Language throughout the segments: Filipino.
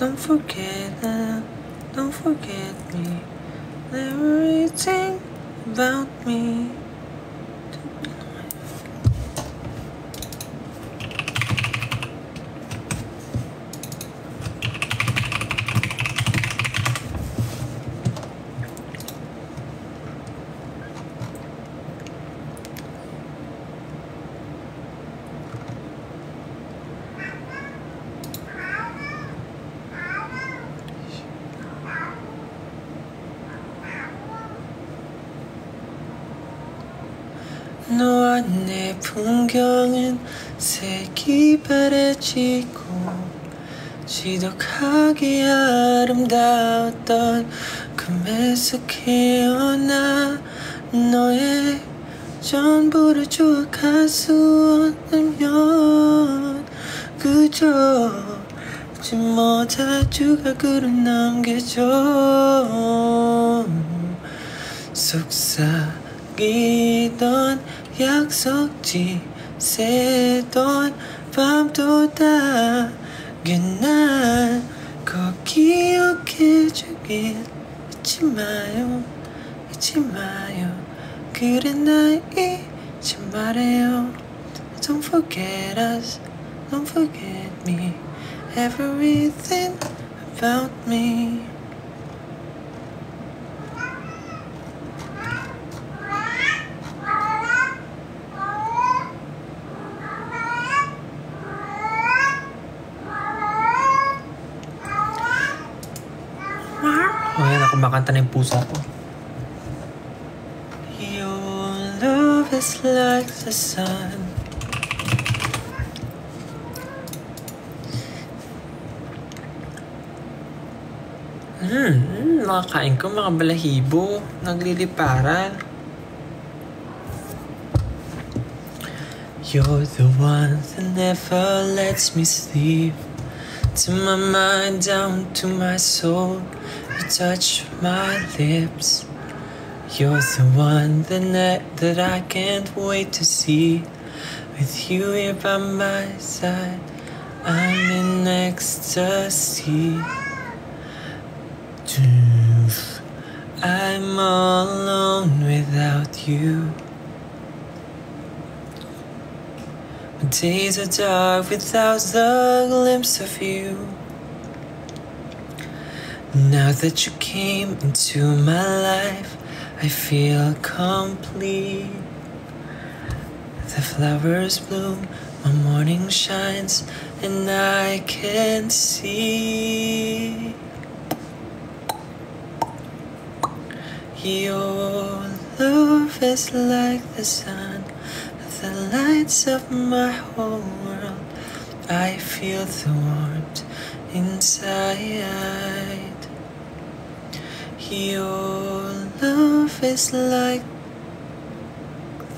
Don't forget me. Everything about me. 너와 내 풍경은 색이 바래지고 지독하게 아름다웠던 꿈에서 깨어나 너의 전부를 추억할 수 없으면 그저 잊지 못할 조각으로 남겨줘. 속삭이던 약속지 새던 밤도 다 끝난 거 기억해주길 잊지 마요 그래 날 잊지 말아요. Don't forget us, don't forget me, everything about me. Ayan, kumakanta na yung pusa ko. Your love is like the sun. Makakain ko mga balahibo. Nagliliparan. You're the one that never lets me sleep. To my mind, down to my soul, you touch my lips. You're the one that I can't wait to see. With you here by my side, I'm in ecstasy. I'm all alone without you. My days are dark without the glimpse of you. Now that you came into my life, I feel complete. The flowers bloom, my morning shines, and I can see your love is like the sun that lights up my whole world. I feel the warmth inside. Your love is like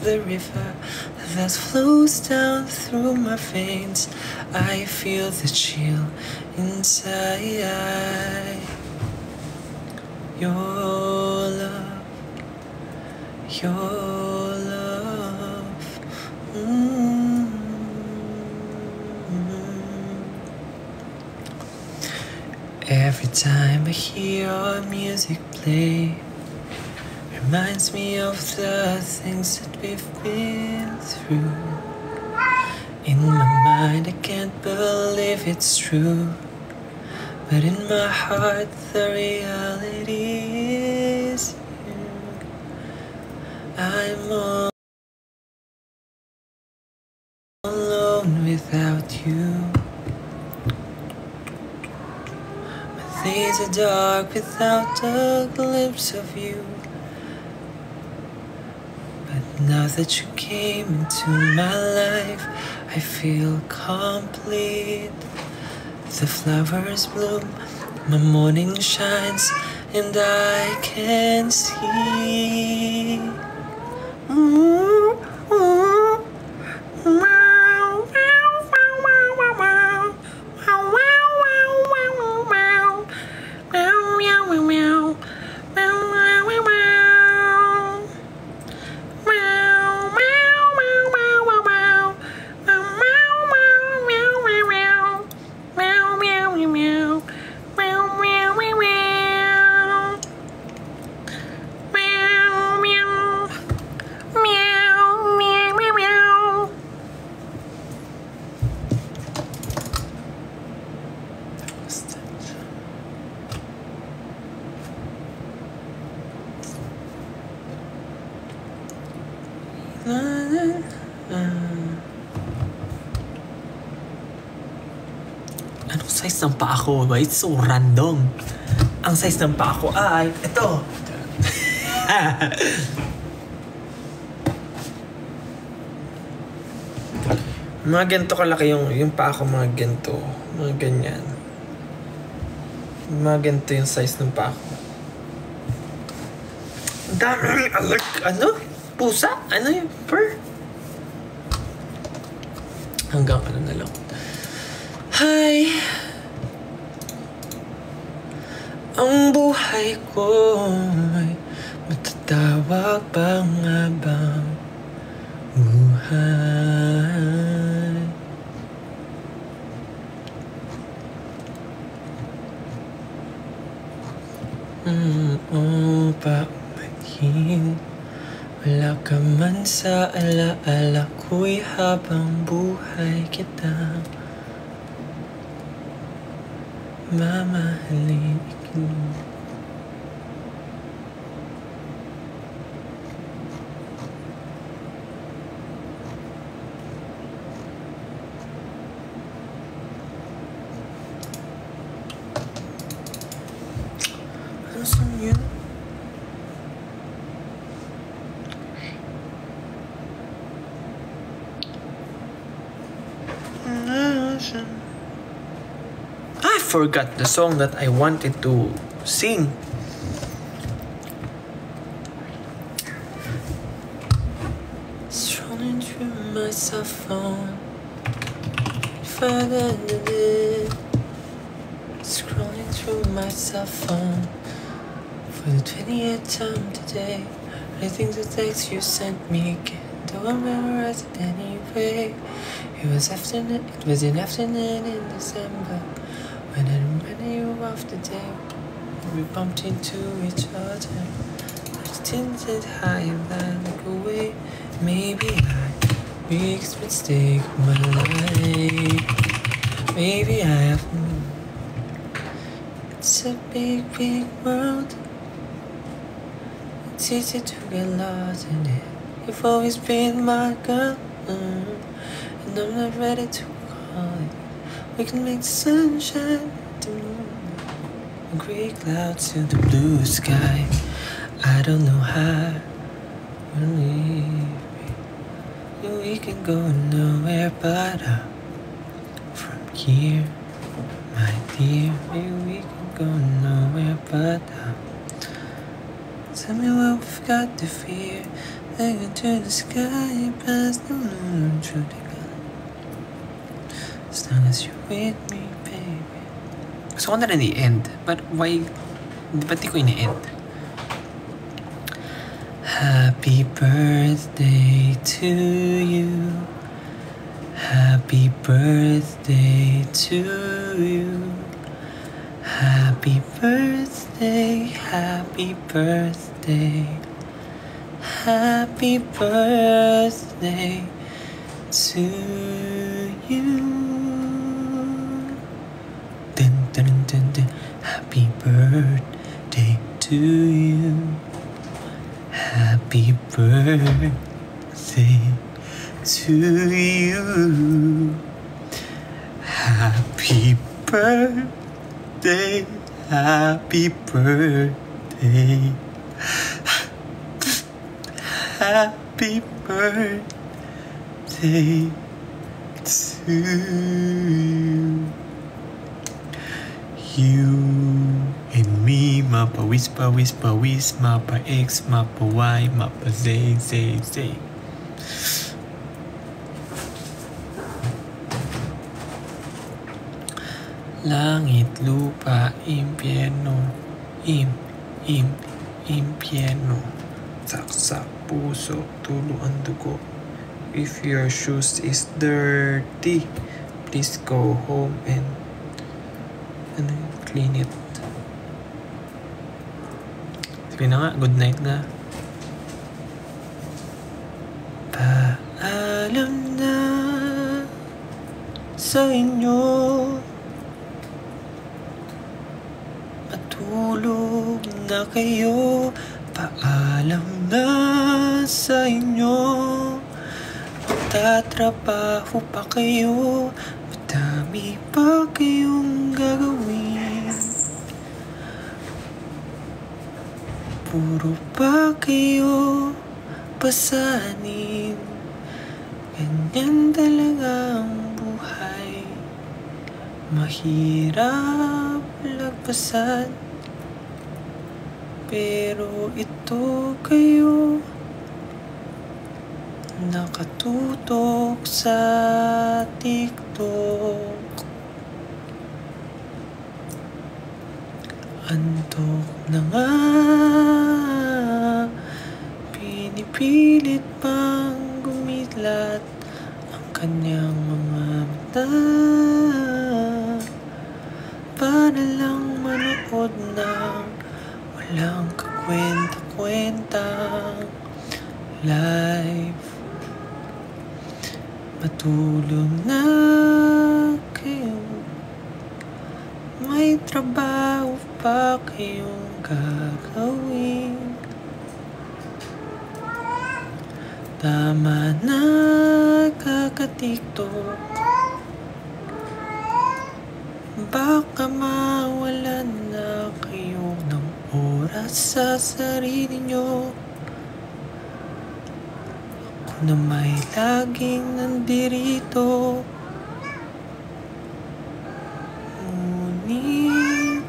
the river that flows down through my veins. I feel the chill inside. Your love, your love. Every time I hear our music play, reminds me of the things that we've been through. In my mind I can't believe it's true, but in my heart the reality is you. I'm all alone without you. My days are dark without a glimpse of you. But now that you came into my life, I feel complete. The flowers bloom, my morning shines, and I can see. Anong size ng paa ko? It's so random. Ang size ng paa ko ay ito. Mga ganito kalaki yung paa ko, mga ganito. Mga ganyan. Mga ganito yung size ng paa ko. Ang dami. Ano? Pusa? Ano yung fur? Hanggang ano na lang. Hi. Ang buhay ko ay matatawag pa nga bang buhay? Paumahin, wala ka man sa alaala ko'y habang buhay kita mamahalin ikaw. Ano saan yun? I forgot the song that I wanted to sing. Scrolling through my cell phone, further than it. Scrolling through my cell phone for the 20th time today. I think the text you sent me again, though I memorized it anyway. It was an afternoon in December when I remember you of the day we bumped into each other. I tinted high and then look away. Maybe I biggest mistake of my life. Maybe I have. It's a big, big world. It's easy to get lost in it. You've always been my girl, and I'm not ready to call it. We can make the sunshine, the moon, and gray clouds to the blue sky. I don't know how we'll leave it. We can go nowhere but up from here, my dear. Maybe we can go nowhere but up. Tell me what we've got to fear. Then go to the sky, past the moon, through the gun. As long as you're with me, baby. Gusto ko na rin i-end. But why? Ba't di ko ini-end? Happy birthday to you. Happy birthday to you. Happy birthday, happy birthday. Happy birthday to you. Dun, dun, dun, dun. Happy birthday to you. Happy birthday to you. Happy birthday, happy birthday. Happy birthday to you and me. Mapa-wis, pa-wis, pa-wis, mapa-x, mapa-y, mapa-z, z, z. Langit, lupa, impyerno, impyerno. Saksak, puso, tulo ang dugo. If your shoes is dirty, please go home and clean it. Sige na nga, good night na. Paalam na sa inyo. Matulog na kayo. Paalam na sa inyo. Magtatrabaho pa kayo, madami pa kayong gagawin. Puro pa kayo pasanin. Ganyan talaga ang buhay, mahirap lagpasan. Pero ito kayo, nakatutok sa TikTok. Antok na nga, pinipilit pang gumilat ang kanyang mga mata para lang manood ng walang kakwenta-kwentang live. Matulog na kayo, may trabaho pa kayong gagawin. Tama na kaka-TikTok, baka mawalan na kayo ng oras sa sarili nyo. Ako na may laging nandirito, ngunit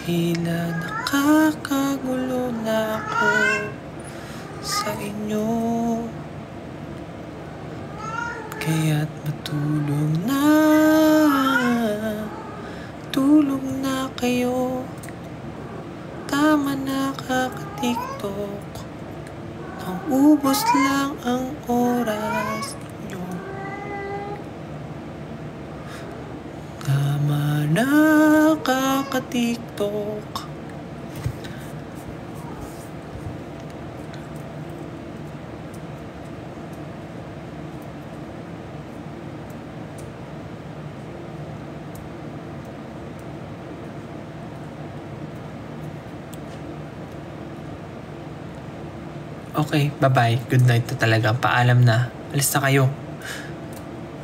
tila nakakagulo na ako sa inyo. Kaya't tulog na kayo. Tama na kaka-TikTok, naubos lang ang oras nyo. Tama na kaka-TikTok. Okay, bye-bye. Good night na talaga. Paalam na. Alis na kayo.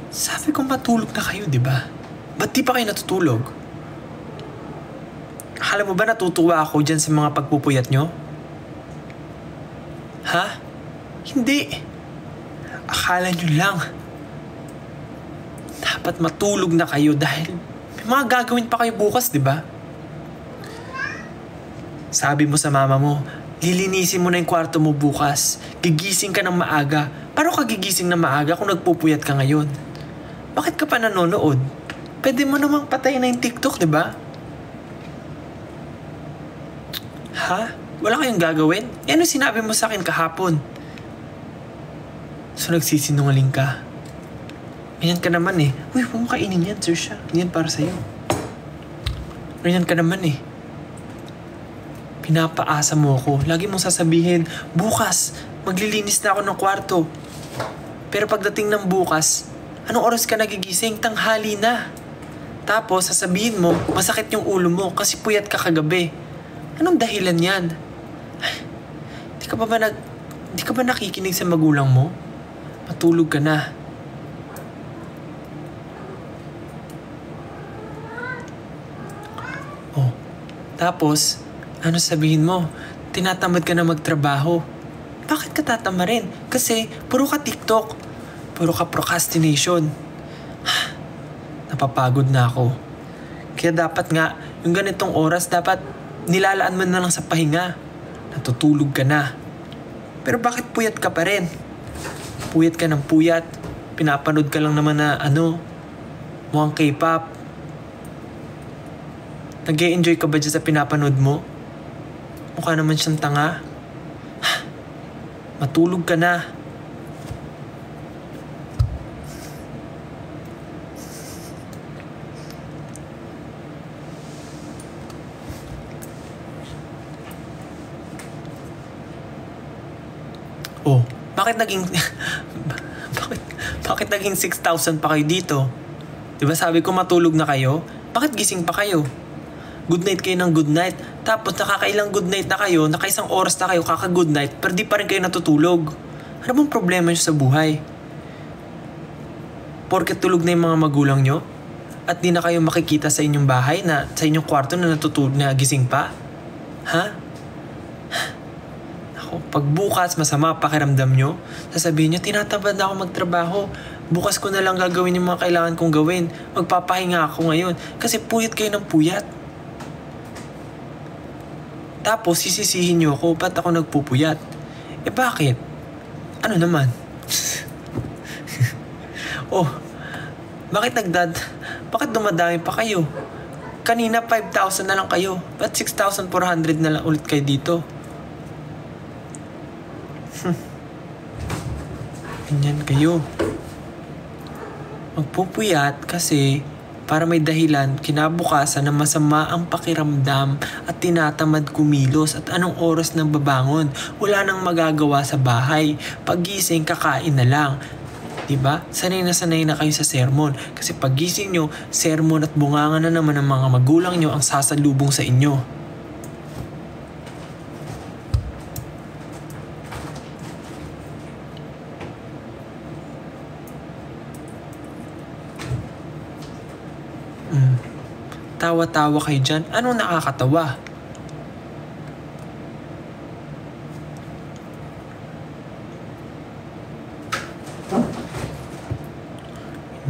Sabi ko matulog na kayo, di ba? Ba't di pa kayo natutulog? Akala mo ba natutuwa ako dyan sa mga pagpupuyat nyo? Ha? Hindi. Akala nyo lang. Dapat matulog na kayo dahil may mga gagawin pa kayo bukas, di ba? Sabi mo sa mama mo, lilinisin mo na yung kwarto mo bukas. Gigising ka ng maaga. Paano ka gigising ng maaga kung nagpupuyat ka ngayon? Bakit ka pa nanonood? Pwede mo namang patayin na yung TikTok, di ba? Ha? Wala kayong gagawin? Ano sinabi mo sa akin kahapon? So nagsisinungaling ka? Ganyan ka naman eh. Uy, huwag mo kainin yan, Saoirse. Ganyan para sa'yo. Ganyan ka naman eh. Pinapaasa mo ako. Lagi mong sasabihin, bukas, maglilinis na ako ng kwarto. Pero pagdating ng bukas, anong oras ka nagigising? Tanghali na. Tapos, sasabihin mo, masakit yung ulo mo kasi puyat ka kagabi. Anong dahilan yan? Di ka ba nakikinig sa magulang mo? Matulog ka na. Oh, tapos, ano sabihin mo? Tinatamad ka na magtrabaho. Bakit ka tatamarin? Kasi puro ka TikTok. Puro ka procrastination. Napapagod na ako. Kaya dapat nga, yung ganitong oras, dapat nilalaan mo na lang sa pahinga. Natutulog ka na. Pero bakit puyat ka pa rin? Puyat ka ng puyat. Pinapanood ka lang naman na mukhang K-pop. Nag-e-enjoy ka ba dyan sa pinapanood mo? Mukha naman siyang tanga. Matulog ka na. Oh, bakit naging bakit naging 6,000 pa kayo dito? 'Di ba sabi ko matulog na kayo? Bakit gising pa kayo? Good night kayo ng good night. Tapos nakakailang good night na kayo, nakaisang oras na kayo kaka-good night, pero di pa rin kayo natutulog. Ano bang problema nyo sa buhay? Porket tulog na yung mga magulang nyo? At di na kayo makikita sa inyong bahay na sa inyong kwarto na natutulog na gising pa? Ha? Ako, pag bukas masama pakiramdam nyo, sasabihin nyo, tinatamad na ako magtrabaho. Bukas ko na lang gagawin yung mga kailangan kong gawin. Magpapahinga ako ngayon kasi puyat kayo ng puyat. Tapos sisisihin nyo ako, ba't ako nagpupuyat? Eh bakit? Ano naman? Oh, bakit dumadami pa kayo? Kanina 5,000 na lang kayo. Ba't 6,400 na lang ulit kayo dito? Ganyan kayo. Magpupuyat kasi para may dahilan kinabukasan na masama ang pakiramdam at tinatamad kumilos at anong oras nang babangon. Wala nang magagawa sa bahay. Paggising, kakain na lang. Diba? Sanay na kayo sa sermon. Kasi paggising nyo, sermon at bunganga na naman ng mga magulang nyo ang sasalubong sa inyo. Tawa-tawa kayo dyan. Anong nakakatawa?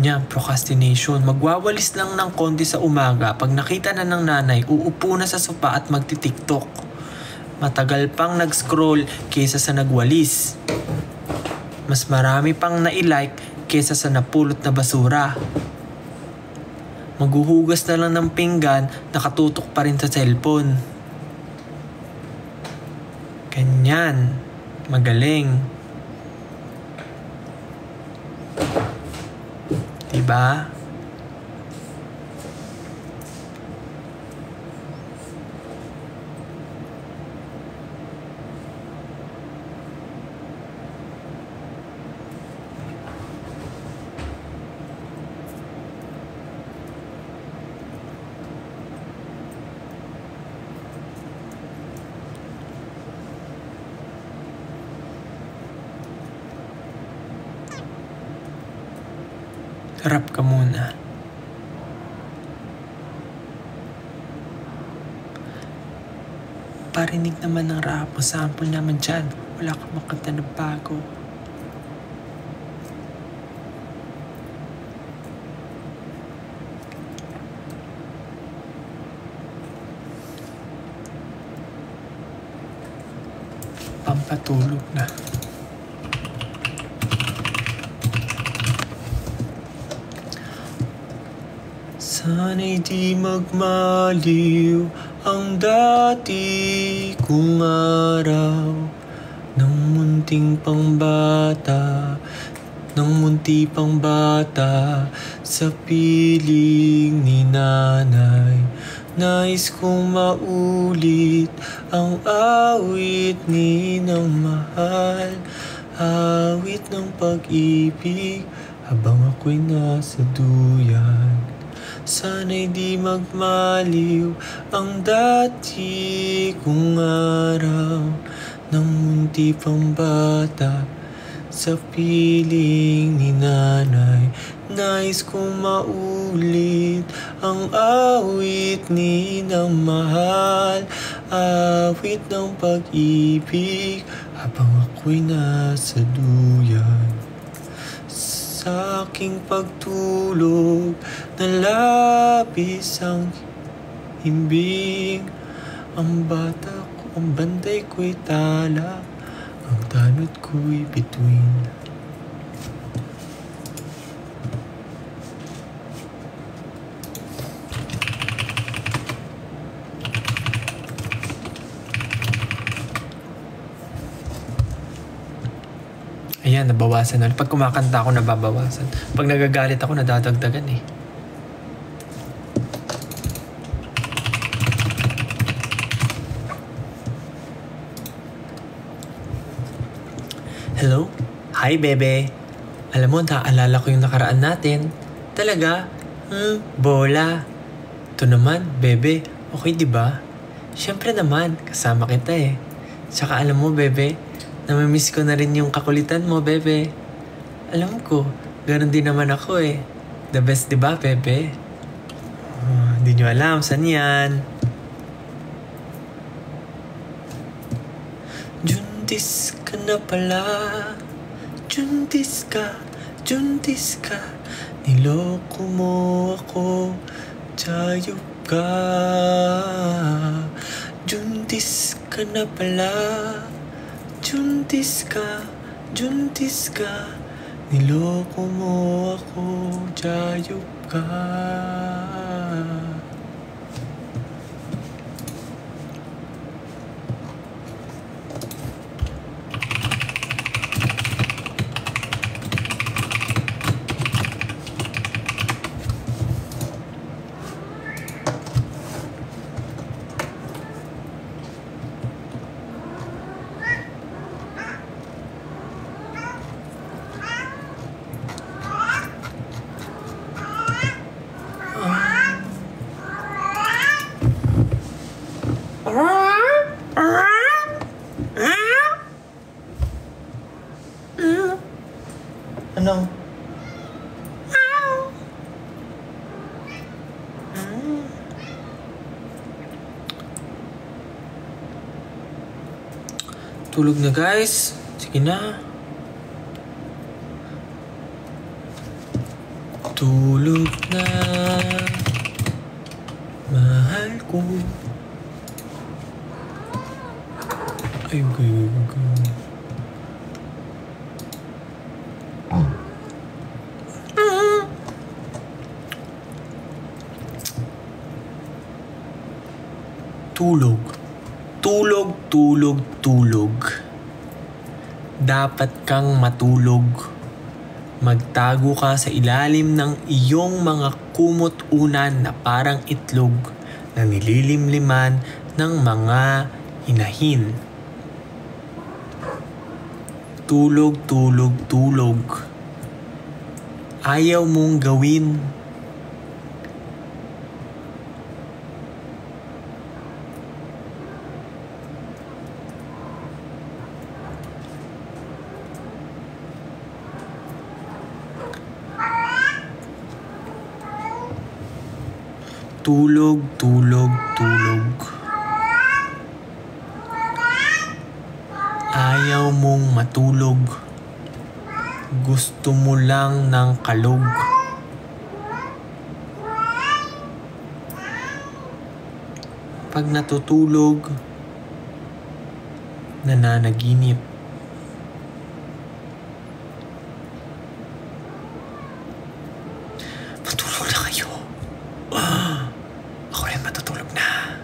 Yan, procrastination. Magwawalis lang ng konti sa umaga. Pag nakita na ng nanay, uupo na sa sopa at magti-tiktok. Matagal pang nag-scroll kaysa sa nagwalis. Mas marami pang na-like kaysa sa napulot na basura. Maghuhugas na lang ng pinggan, nakatutok pa rin sa cellphone. Ganyan. Magaling. Diba? Harap ka muna. Parinig naman ng rap mo. Sample naman dyan. Wala kang makanta na bago. Pampatulog na. Sana'y di magmaliw ang dati kong araw ng munti pang bata sa piling ni nanay. Nais kong maulit ang awit ni ng mahal, awit ng pag-ibig habang ako'y nasa duyan. Sana'y di magmaliw ang dati kong araw ng munti pang bata sa piling ni nanay. Nais kong maulit ang awit ni ng mahal, awit ng pag-ibig habang ako'y nasa duyan. Sa aking pagtulog na labis ang himbing, ang bata ko, ang banday ko'y tala, ang tanod ko'y bituin. Ayan, nabawasan na. Pag kumakanta ako, nababawasan. Pag nagagalit ako, nadadagdagan eh. Hello? Hi, bebe. Alam mo, naalala ko yung nakaraan natin. Talaga? Bola. Ito naman, bebe. Okay, di ba? Siyempre naman, kasama kita eh. Tsaka alam mo, bebe, namimiss ko na rin yung kakulitan mo, bebe. Alam ko, Ganon din naman ako eh. The best, diba, Pepe? Hindi nyo alam, saan yan? Juntis ka na pala. Juntis ka. Niloko mo ako. Tayop ka. Juntis ka na pala. Juntis ka. Niloko mo ako. Tayop ka. Ano? Tulog na guys. Sige na. Tulog na. Mahal ko. Ay, Tulog. Dapat kang matulog. Magtago ka sa ilalim ng iyong mga kumot-unan na parang itlog na nililimliman ng mga hinahin. Tulog. Ayaw mong gawin. Tulog. Ayaw mong matulog. Gusto mo lang ng kalog. Pag natutulog, nananaginip. Matulog na kayo. Ako rin matutulog na.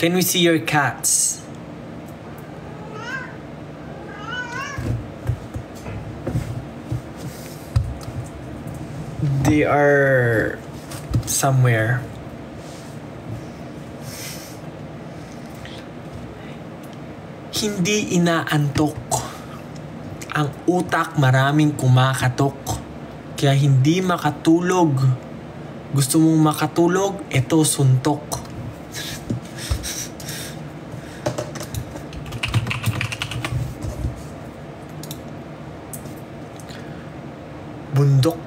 Can we see your cats? They are somewhere. Hindi inaantok. Ang utak maraming kumakatok. Kaya hindi makatulog. Gusto mong makatulog? Ito suntok.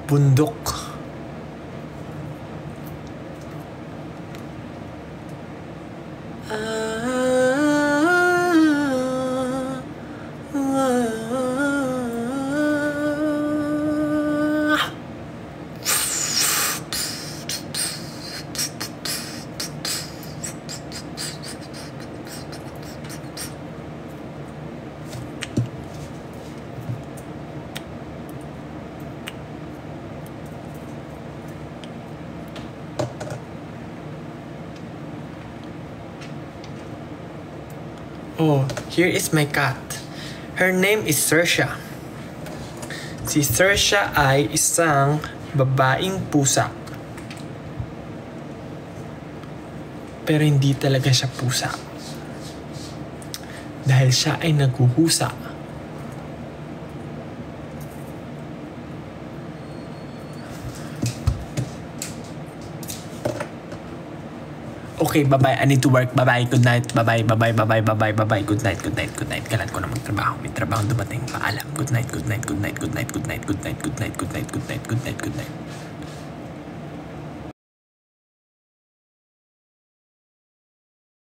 Bundok. Oh, here is my cat. Her name is Saoirse. Si Saoirse ay isang babaeng pusa. Pero hindi talaga siya pusa. Dahil siya ay naghuhusa. Okay, bye-bye. I need to work. Bye-bye. Good night. Bye-bye. Bye-bye. Bye-bye. Bye-bye. Bye-bye. Good night. Good night. Good night. Kailan ko na magtrabaho? May trabaho dumating. Paalam. Good night. Good night. Good night. Good night. Good night. Good night. Good night. Good night. Good night. Good night. Good night.